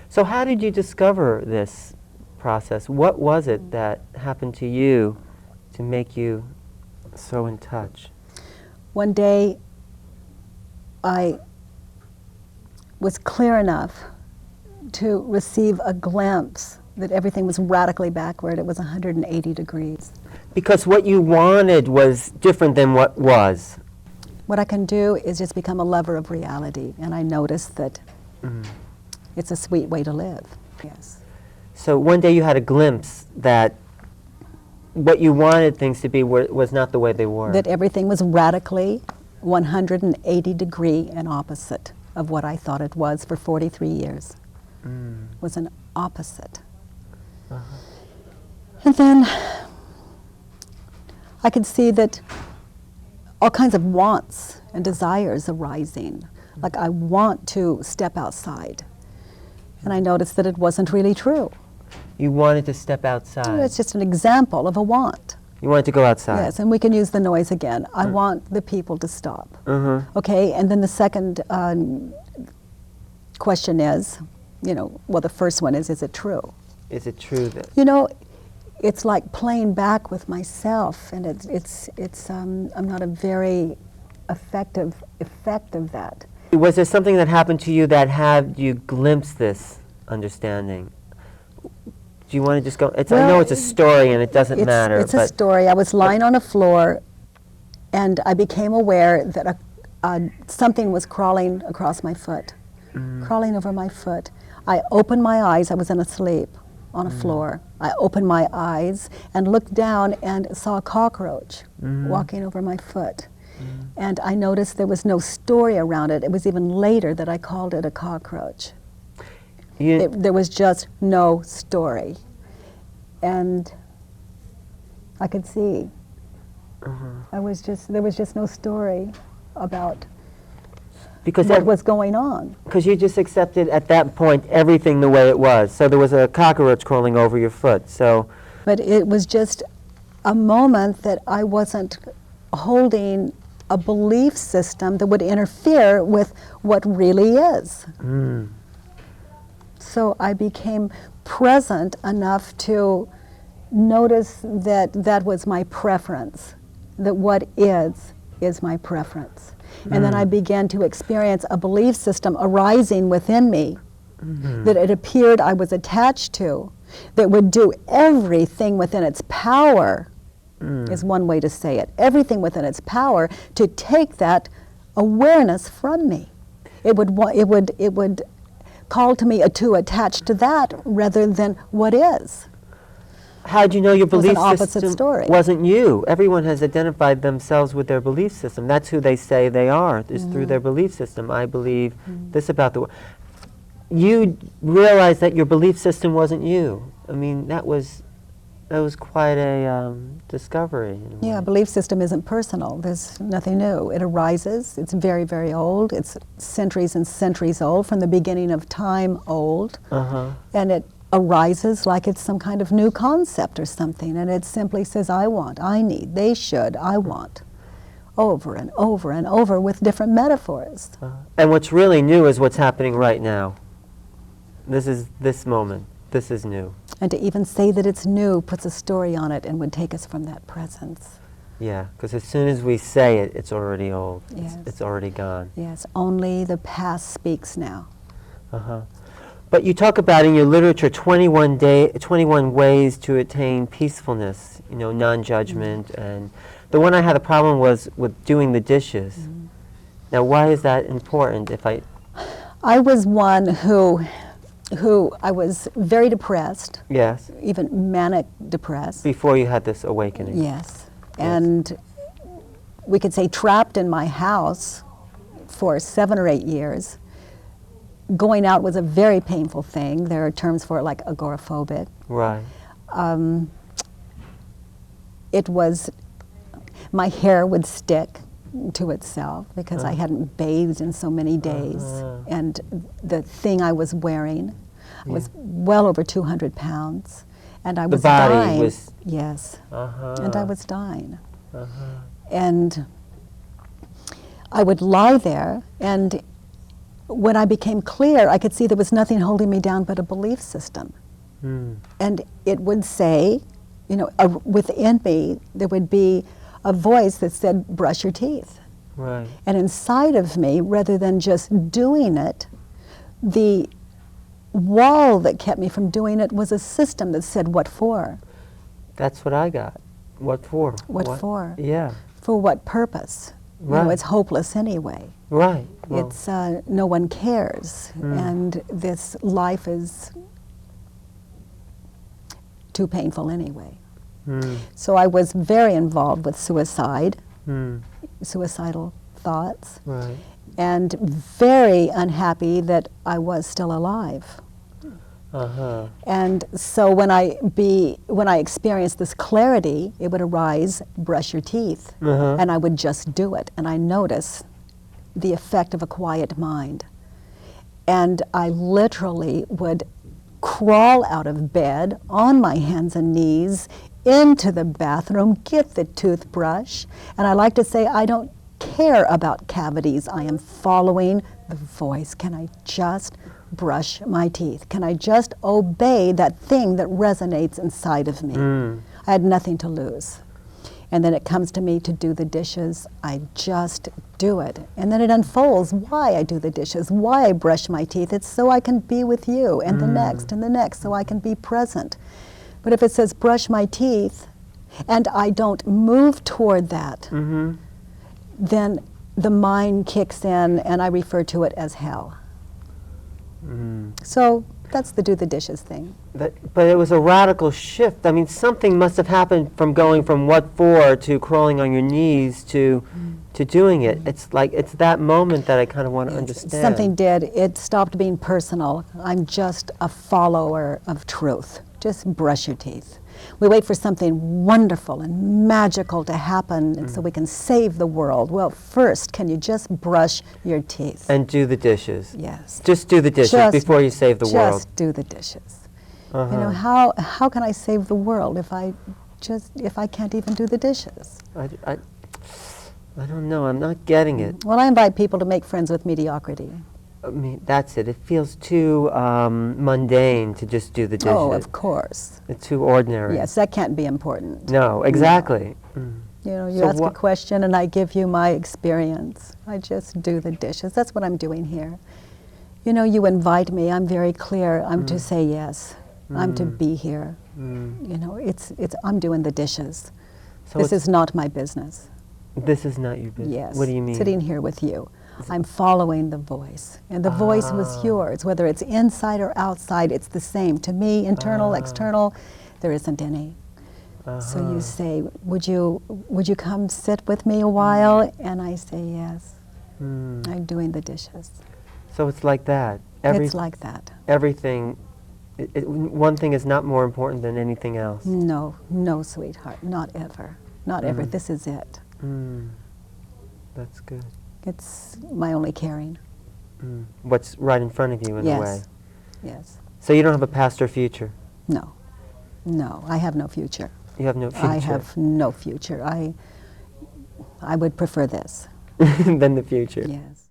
So how did you discover this process? What was it that happened to you to make you so in touch? One day, I was clear enough to receive a glimpse that everything was radically backward. It was 180 degrees. Because what you wanted was different than what was. What I can do is just become a lover of reality, and I noticed that it's a sweet way to live. Yes. So one day you had a glimpse that what you wanted things to be was not the way they were. That everything was radically 180 degree and opposite of what I thought it was for 43 years. Was an opposite. And then I could see that all kinds of wants and desires arising. Like, I want to step outside. And I noticed that it wasn't really true. You wanted to step outside. It's just an example of a want. You wanted to go outside. Yes, and we can use the noise again. I want the people to stop. Okay, and then the second question is, well, the first one is it true? Is it true that? It's like playing back with myself, and it's I'm not a very effective of that. Was there something that happened to you that had you glimpse this understanding? Do you want to just go? I know it's a story and it doesn't matter. It's a story. I was lying on a floor, and I became aware that something was crawling across my foot, crawling over my foot. I opened my eyes. I was in a sleep on a floor. I opened my eyes and looked down and saw a cockroach walking over my foot. And I noticed there was no story around it. It was even later that I called it a cockroach. There was just no story. And I could see. There was just no story about what was going on. Because you just accepted at that point everything the way it was. So there was a cockroach crawling over your foot. But it was just a moment that I wasn't holding a belief system that would interfere with what really is. So I became present enough to notice that that was my preference, that what is my preference. And then I began to experience a belief system arising within me that it appeared I was attached to, that would do everything within its power, is one way to say it, everything within its power to take that awareness from me. It would call to me to attach to that rather than what is. How do you know your belief system story. wasn't you? Everyone has identified themselves with their belief system. That's who they say they are, is through their belief system. I believe this about the world. You realized that your belief system wasn't you. I mean, that was quite a discovery. Yeah, belief system isn't personal. There's nothing new. It arises. It's very, very old. It's centuries and centuries old, from the beginning of time old. And it arises like it's some kind of new concept or something, and it simply says, I want, I need, they should, I want, over and over and over with different metaphors. And what's really new is what's happening right now. This is this moment. This is new. And to even say that it's new puts a story on it and would take us from that presence. Yeah, because as soon as we say it, it's already old. Yes. It's already gone. Yes, only the past speaks now. But you talk about in your literature 21 ways to attain peacefulness, non-judgment, and the one I had a problem was with doing the dishes. Now, why is that important? I was one who I was very depressed. Yes. Even manic depressed. Before you had this awakening. Yes. And we could say trapped in my house for 7 or 8 years. Going out was a very painful thing. There are terms for it like agoraphobic. Right. It was, my hair would stick to itself because I hadn't bathed in so many days. And the thing I was wearing was well over 200 pounds. And I was dying. The body was... Yes. And I was dying. And I would lie there, and when I became clear, I could see there was nothing holding me down but a belief system. Mm. And it would say, you know, within me, there would be a voice that said, brush your teeth. Right. And inside of me, rather than just doing it, the wall that kept me from doing it was a system that said, what for? That's what I got. What for? What for? Yeah. For what purpose? You know, Right. it's hopeless anyway. Right. Well, It's no one cares, and this life is too painful anyway. mm, So I was very involved with suicide, mm, suicidal thoughts, right. and very unhappy that I was still alive. Uh-huh. And so when I experienced this clarity, it would arise, brush your teeth, Uh-huh. and I would just do it, and I notice the effect of a quiet mind. And I literally would crawl out of bed on my hands and knees into the bathroom, get the toothbrush, and I like to say I don't care about cavities. I am following the voice. Can I just brush my teeth? Can I just obey that thing that resonates inside of me? Mm. I had nothing to lose. And then it comes to me to do the dishes. I just do it. And then it unfolds why I do the dishes, why I brush my teeth. It's so I can be with you, and the next, and the next, so I can be present. But if it says brush my teeth, and I don't move toward that, Mm-hmm. then the mind kicks in, and I refer to it as hell. Mm. So that's the do the dishes thing. But it was a radical shift. I mean, something must have happened from going from what for to crawling on your knees to doing it. It's like, it's that moment that I kind of want to understand. Something did. It stopped being personal. I'm just a follower of truth. Just brush your teeth. We wait for something wonderful and magical to happen and so we can save the world. Well, first, can you just brush your teeth? And do the dishes. Yes. Just do the dishes Just- before you save the world. Just do the dishes. Uh-huh. You know, how can I save the world if I can't even do the dishes? I don't know. I'm not getting it. Well, I invite people to make friends with mediocrity. I mean, that's it. It feels too mundane to just do the dishes. Oh, of course. It's too ordinary. Yes, that can't be important. No, exactly. Mm. You know, you So ask a question and I give you my experience. I just do the dishes. That's what I'm doing here. You know, you invite me. I'm very clear. I'm to say yes. I'm to be here. Mm. You know, it's I'm doing the dishes. So This it's- is not my business. This is not your business. Yes. What do you mean? Sitting here with you. I'm following the voice. And the voice was yours. Whether it's inside or outside, it's the same. To me, internal, external, there isn't any. So you say, would you come sit with me a while? And I say, yes. Mm. I'm doing the dishes. So it's like that. It's like that. Everything, one thing is not more important than anything else. No, no, sweetheart, not ever. Not ever. This is it. Mm. That's good. It's my only caring. Mm. What's right in front of you in a way. Yes. Yes. So you don't have a past or future? No. No, I have no future. You have no future? I have no future. I would prefer this. than the future. Yes.